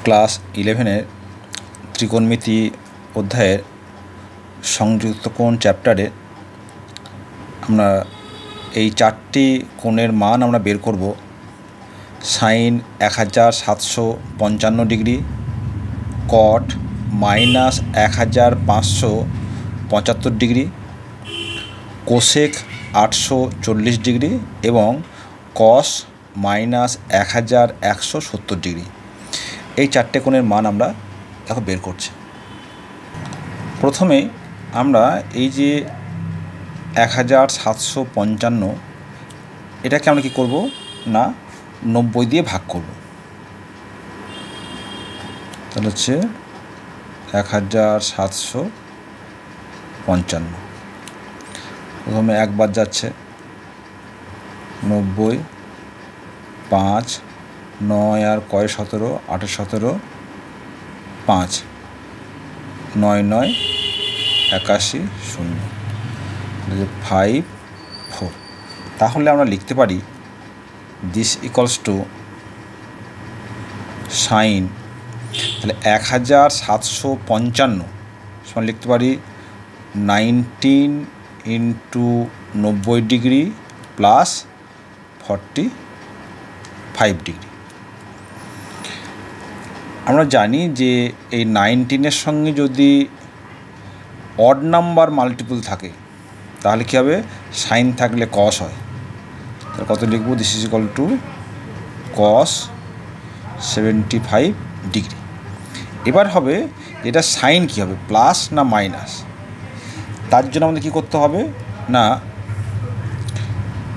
Class 11-এর ত্রিকোণমিতি অধ্যায়ের সংযুক্ত কোণ চ্যাপ্টারে আমরা এই চারটি কোণের মান আমরা বের করব। সাইন 1755 ডিগ্রি, কট -1575 ডিগ্রি, কোসেক 840 ডিগ্রি এবং কস -1170 ডিগ্রি। এই চারটে কোণের মান আমরা এখন বের করছি। প্রথমে আমরা এই যে 1755 এটাকে আমরা কী করব না 90 দিয়ে ভাগ করব। তাহলে হচ্ছে 1755 প্রথমে একবার যাচ্ছে 90, 5, 9 আর কয় 17, 8 17, 5, 9 9 81 0, 5 4। তাহলে আমরা লিখতে পারি দিস ইকুয়ালস টু সাইন, তাহলে 1755 সমান লিখতে পারি 19 ইন্টু 90 ডিগ্রি প্লাস 45 ডিগ্রি। আমরা জানি যে এই 19-এর সঙ্গে যদি অড নাম্বার মাল্টিপল থাকে তাহলে কী হবে, সাইন থাকলে কস হয়। তাহলে কত লিখব, this is equal to cos 75 degree. এবার হবে এটা সাইন কী হবে, প্লাস না মাইনাস। তার জন্য আমাদের কী করতে হবে না,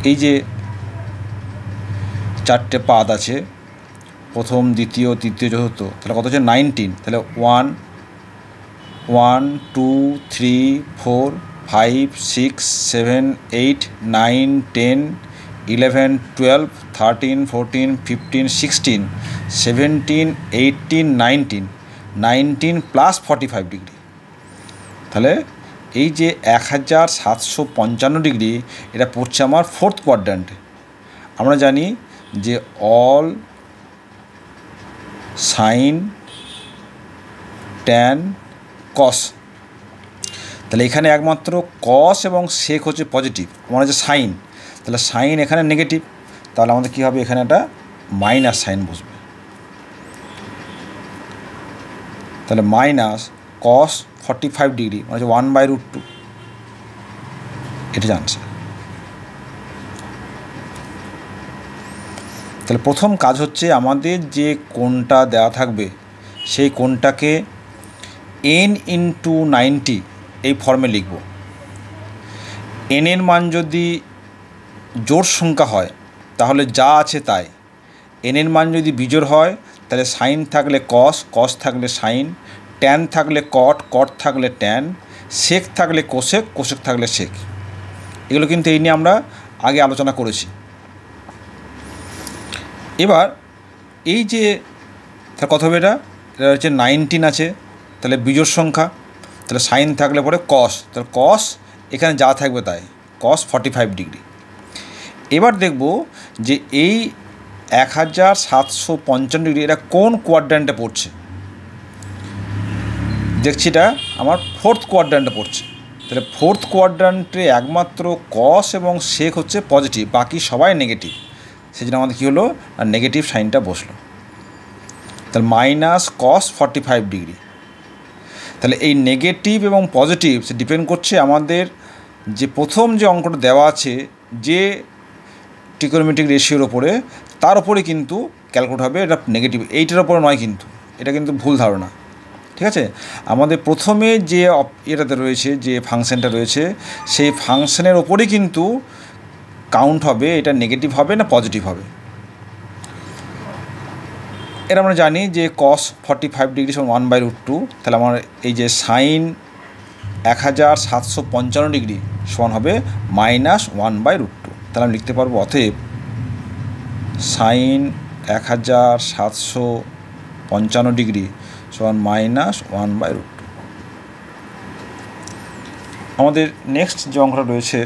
এই যে চারটে পাদ আছে, প্রথম দ্বিতীয় তৃতীয় চতুর্থ, তাহলে কত হচ্ছে 19, তাহলে 1 1 2 3 4 5 6 7 8 9 10 11 12 13 14 15 16 17 18 19 প্লাস 45 ডিগ্রি। তাহলে এই যে 1755 ডিগ্রি এটা পড়ছে আমার ফোর্থ কোয়াড্র্যান্টে। আমরা জানি যে অল সাইন ট্যান কস, তাহলে এখানে একমাত্র কস এবং সেক হচ্ছে পজিটিভ, আমার হচ্ছে সাইন, তাহলে সাইন এখানে নেগেটিভ, তাহলে আমাদের কী হবে, এখানে একটা মাইনাস সাইন বসবে। তাহলে মাইনাস কস 45 ডিগ্রি মানে হচ্ছে 1/√2, এটা জানছে। তাহলে প্রথম কাজ হচ্ছে আমাদের যে কোণটা দেওয়া থাকবে সেই কোণটাকে n ইন্টু 90 এই ফর্মে লিখব। n এর মান যদি জোড় সংখ্যা হয় তাহলে যা আছে তাই, n এর মান যদি বিজোড় হয় তাহলে সাইন থাকলে কস, কস থাকলে সাইন, ট্যান থাকলে কট, কট থাকলে ট্যান, সেক থাকলে কোসেক, কোসেক থাকলে সেক। এগুলো কিন্তু এই নিয়ে আমরা আগে আলোচনা করেছি। এবার এই যে তার কথা হবে, এটা হচ্ছে 19 আছে, তাহলে বিজোড় সংখ্যা, তাহলে সাইন থাকলে পরে কস, তাহলে কস এখানে যা থাকবে তাই, কস 45 ডিগ্রি। এবার দেখব যে এই 1755 ডিগ্রি এটা কোন কোয়াড্র্যান্টে পড়ছে। দেখছি এটা আমার ফোর্থ কোয়াড্র্যান্টে পড়ছে। তাহলে ফোর্থ কোয়াড্র্যান্টে একমাত্র কস এবং সেক হচ্ছে পজিটিভ, বাকি সবাই নেগেটিভ। সেই জন্য আমাদের কী হলো, আর নেগেটিভ সাইনটা বসলো। তাহলে মাইনাস কস 45 ডিগ্রি। তাহলে এই নেগেটিভ এবং পজিটিভ সে ডিপেন্ড করছে আমাদের যে প্রথম যে অঙ্কটা দেওয়া আছে যে ট্রিগোনোমেট্রিক রেশিওর ওপরে, তার ওপরে কিন্তু ক্যালকুলেট হবে, এটা নেগেটিভ, এইটার ওপরে নয় কিন্তু, এটা কিন্তু ভুল ধারণা। ঠিক আছে, আমাদের প্রথমে যে এটাতে রয়েছে যে ফাংশনটা রয়েছে সেই ফাংশনের ওপরেই কিন্তু কাউন্ট হবে, এটা নেগেটিভ হবে না পজিটিভ হবে। এটা আমরা জানি যে কস 45 ডিগ্রি সমান 1/√2, তাহলে আমার এই যে সাইন 1755 ডিগ্রি সমান হবে মাইনাস 1/√2। তাহলে আমি লিখতে পারবো অতএব সাইন 1755 ডিগ্রি সমান মাইনাস 1/√2। আমাদের নেক্সট যে অঙ্কটা রয়েছে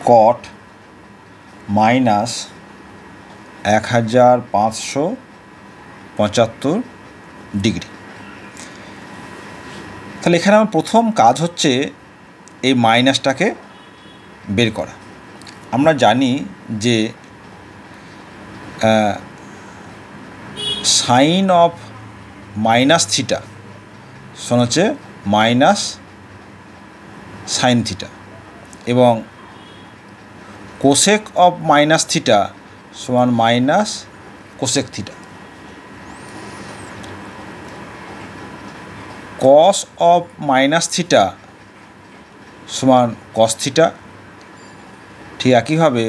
কট মাইনাস 1575 ডিগ্রি। তাহলে এখানে আমার প্রথম কাজ হচ্ছে এই মাইনাসটাকে বের করা। আমরা জানি যে সাইন অফ মাইনাস থিটা সমান হচ্ছে মাইনাস সাইন থিটা এবং কোসেক অফ মাইনাস থিটা সমান minus cosec theta. Cos of minus theta সমান কস থিটা। ঠিক একইভাবে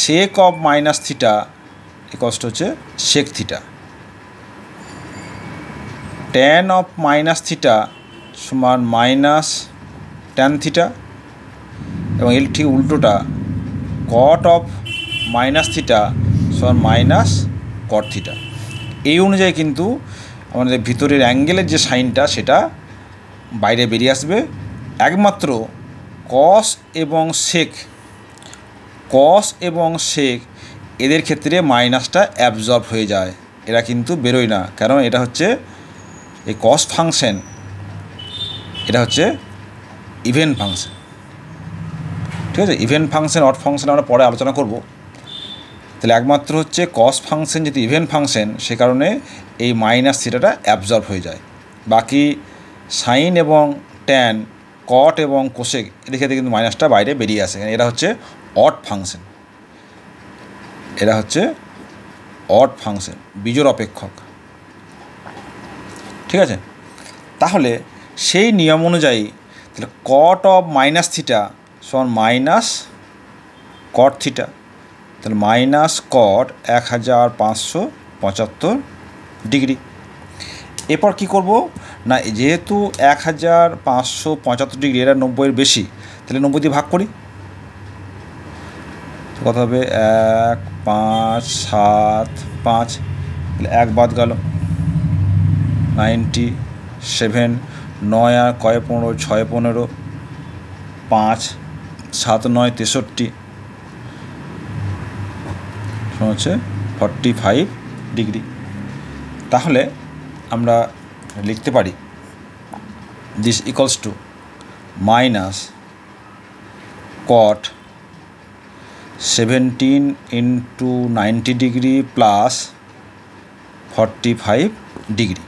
sec of minus theta equals হচ্ছে sec theta. Tan of minus theta সমান minus tan theta এবং এর ঠিক উল্টোটা কট অফ মাইনাস থিটা সমান মাইনাস কট থিটা। এই অনুযায়ী কিন্তু আমাদের ভিতরের অ্যাঙ্গেলের যে সাইনটা সেটা বাইরে বেরিয়ে আসবে। একমাত্র কস এবং সেক এদের ক্ষেত্রে মাইনাসটা অ্যাবজর্ব হয়ে যায়, এরা কিন্তু বেরোয় না, কারণ এটা হচ্ছে এই কস ফাংশন, এটা হচ্ছে ইভেন ফাংশন। ঠিক আছে, ইভেন ফাংশন অড ফাংশন আমরা পরে আলোচনা করব। তাহলে একমাত্র হচ্ছে কস ফাংশন যেহেতু ইভেন ফাংশন, সে কারণে এই মাইনাস থিটাটা অ্যাবজর্ব হয়ে যায়। বাকি সাইন এবং ট্যান, কট এবং কোসেক এদের ক্ষেত্রে কিন্তু মাইনাসটা বাইরে বেরিয়ে আসে। এরা হচ্ছে অড ফাংশন, এরা হচ্ছে অড ফাংশন, বিজোড় অপেক্ষক। ঠিক আছে, তাহলে সেই নিয়ম অনুযায়ী তাহলে কট অফ মাইনাস থিটা সমান মাইনাস কট থিটা। তাহলে মাইনাস কট 1575 ডিগ্রি। এরপর কী করব না, যেহেতু 1575 ডিগ্রি এরা 90-এর বেশি, তাহলে 90 দিয়ে ভাগ করি। কত হবে 1 5 7 5, তাহলে 1 বাদ গেল 97, 9 আর কয় 15, 6 15, 5 7 9 63 হচ্ছে 45 ডিগ্রি। তাহলে আমরা লিখতে পারি this equals two minus caught 17 into 90 degree plus 45 degree.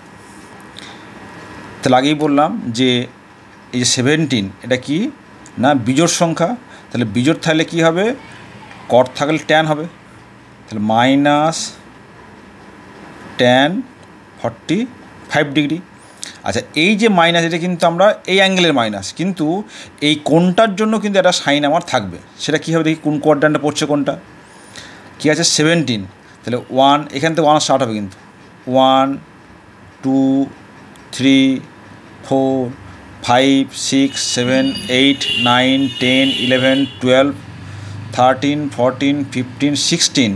তাহলে আগেই বললাম যে এই যে 17 এটা কি না বিজোড় সংখ্যা, তাহলে বিজোড় থাকলে কি হবে, কট থাকলে ট্যান হবে, তাহলে মাইনাস ট্যান 45 ডিগ্রি। আচ্ছা, এই যে মাইনাস এটা কিন্তু আমরা এই অ্যাঙ্গেলের মাইনাস, কিন্তু এই কোণটার জন্য কিন্তু একটা সাইন আমার থাকবে। সেটা কী হবে দেখি, কোন কোয়াড্র্যান্টে পড়ছে কোনটা, কী আছে 17, তাহলে 1 এখান থেকে 1 স্টার্ট হবে, কিন্তু 1 2 3 4 5 6 7 8 9 10 11 12 13 14 15 16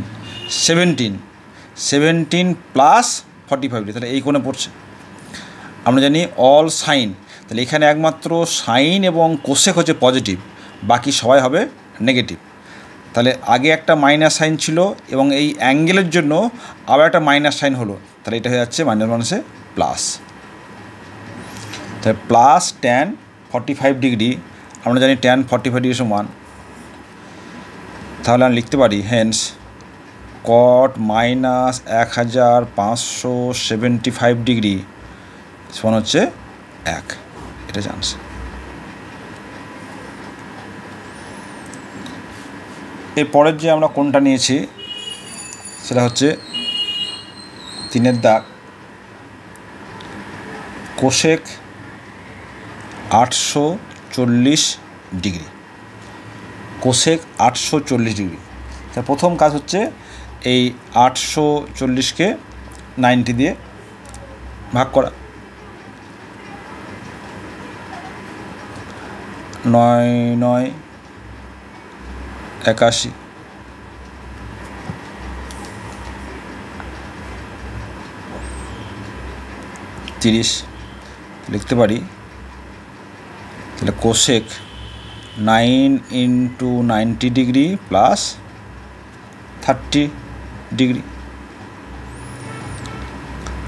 17 প্লাস 45 ডিগ্রি, তাহলে এই কোণে পড়ছে। আমরা জানি অল সাইন, তাহলে এখানে একমাত্র সাইন এবং কোসেক হচ্ছে পজিটিভ, বাকি সবাই হবে নেগেটিভ। তাহলে আগে একটা মাইনাস সাইন ছিল এবং এই অ্যাঙ্গেলের জন্য আবার একটা মাইনাস সাইন হলো, তাহলে এটা হয়ে যাচ্ছে মাইনাস মাইনাসে প্লাস। তাহলে প্লাস ট্যান 45 ডিগ্রি, আমরা জানি ট্যান 45 ডিগ্রি সমান, তাহলে আমি লিখতে পারি হেন্স কট মাইনাস 1575 ডিগ্রি সমান হচ্ছে 1, এটা জানছে। এরপরের যে আমরা কোনটা নিয়েছি সেটা হচ্ছে 3-এর দাগ, কোসেক 840 ডিগ্রি, কোসেক 840 ডিগ্রি। তা প্রথম কাজ হচ্ছে এই 840কে 90 দিয়ে ভাগ করা, 9 9 81, লিখতে পারি। তাহলে cosec 9 into 90 degree plus 30 degree.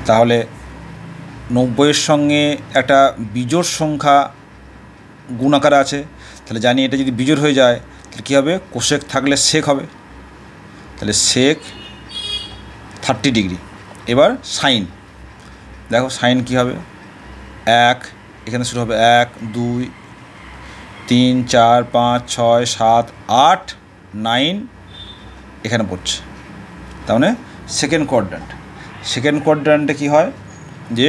তাহলে 90-এর সঙ্গে একটা বিজোড় সংখ্যা গুণ আকারে আছে, তাহলে জানি এটা যদি বিজোড় হয়ে যায় তাহলে কী হবে, কোসেক থাকলে সেক হবে, তাহলে সেক 30 ডিগ্রি। এবার সাইন, দেখো সাইন কী হবে, 1 এখানে শুরু হবে, 1 2 3 4 5 6 7 8 9 এখানে পড়ছে। তার মানে সেকেন্ড কোয়াড্র্যান্টে কী হয় যে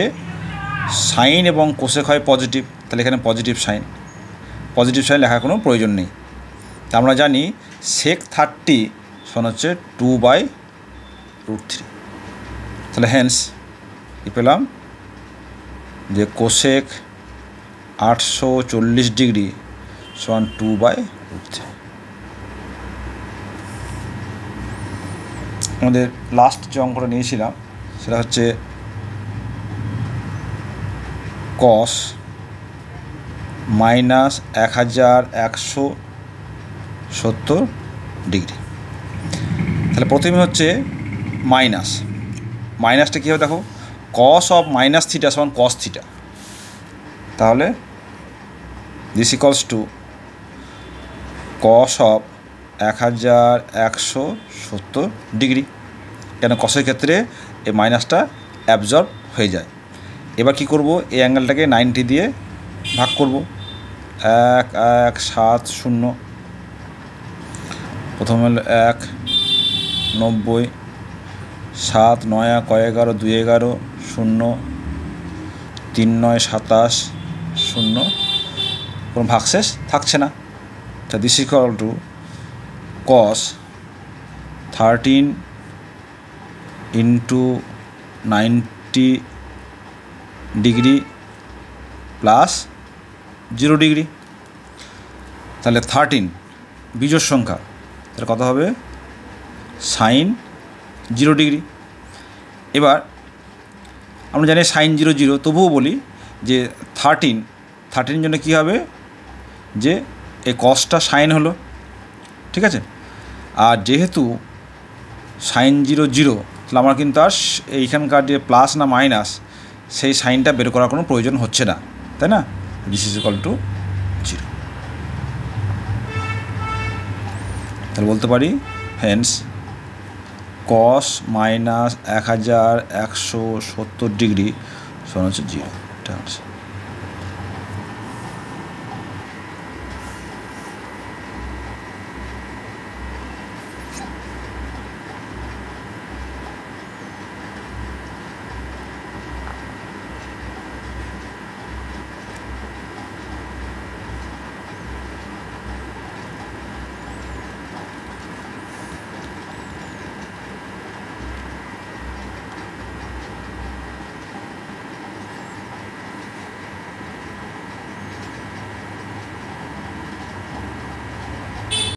সাইন এবং কোসেক হয় পজিটিভ, তাহলে এখানে পজিটিভ সাইন লেখার কোনো প্রয়োজন নেই। তা আমরা জানি সেক 30 সমান হচ্ছে 2/√3। তাহলে হ্যান্স কী পেলাম যে কোসেক 840 ডিগ্রি সমান 2/√3। আমাদের লাস্ট যে অঙ্কটা নিয়েছিলাম সেটা হচ্ছে কস -1170 ডিগ্রি। তাহলে প্রথমে হচ্ছে মাইনাসটা কী হবে, দেখো কস অফ মাইনাস থিটা সমান কস থিটা, তাহলে this equals to cos of 1170 degree. কেন কসের ক্ষেত্রে এই মাইনাসটা অ্যাবজর্ব হয়ে যায়। এবার কি করব, এই অ্যাঙ্গেলটাকে 90 দিয়ে ভাগ করব, 1170, প্রথমে হলো 1 90, 7 9 11 2 11 0 3 9 27 0, কোনো ভাগশেষ থাকছে না। তা this equal to cos 13 into 90 degree plus 0 degree. তাহলে 13 বিজোড় সংখ্যা, তাহলে কত হবে, সাইন 0 ডিগ্রি। এবার আমরা জানি সাইন 0 0, তবুও বলি যে 13 জন্য কী হবে, যে এই কসটা সাইন হলো, ঠিক আছে। আর যেহেতু সাইন 0 0, তাহলে আমার কিন্তু আর এইখানকার যে প্লাস না মাইনাস সেই সাইনটা বের করার কোনো প্রয়োজন হচ্ছে না, তাই না। This is equal two 0। তাহলে বলতে পারি হেন্স কস -1170 ডিগ্রি সমান হচ্ছে 0।